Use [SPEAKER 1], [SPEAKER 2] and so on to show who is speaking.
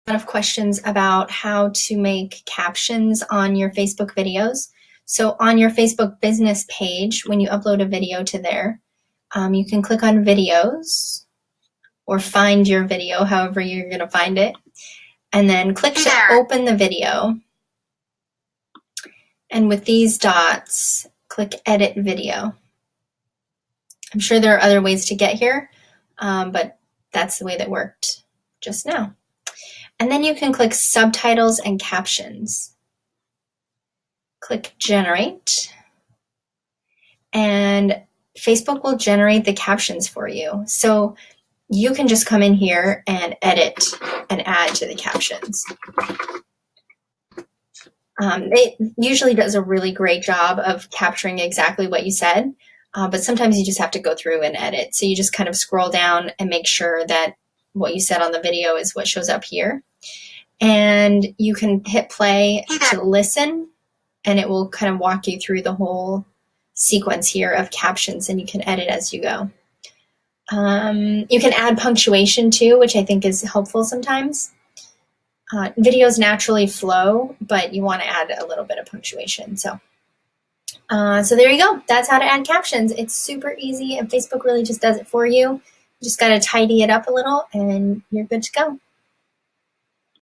[SPEAKER 1] of questions about how to make captions on your Facebook videos. So on your Facebook business page, when you upload a video to there, you can click on videos or find your video, however you're going to find it, and then click to open the video. And with these dots, click edit video. I'm sure there are other ways to get here, but that's the way that worked just now. And then you can click subtitles and captions. Click generate, and Facebook will generate the captions for you. So you can just come in here and edit and add to the captions. It usually does a really great job of capturing exactly what you said, but sometimes you just have to go through and edit. So you just kind of scroll down and make sure that what you said on the video is what shows up here. And you can hit play to listen, and it will kind of walk you through the whole sequence here of captions, and you can edit as you go. You can add punctuation too, which I think is helpful sometimes. Videos naturally flow, but you want to add a little bit of punctuation. So there you go. That's how to add captions. It's super easy, and Facebook really just does it for you. You just got to tidy it up a little, and you're good to go.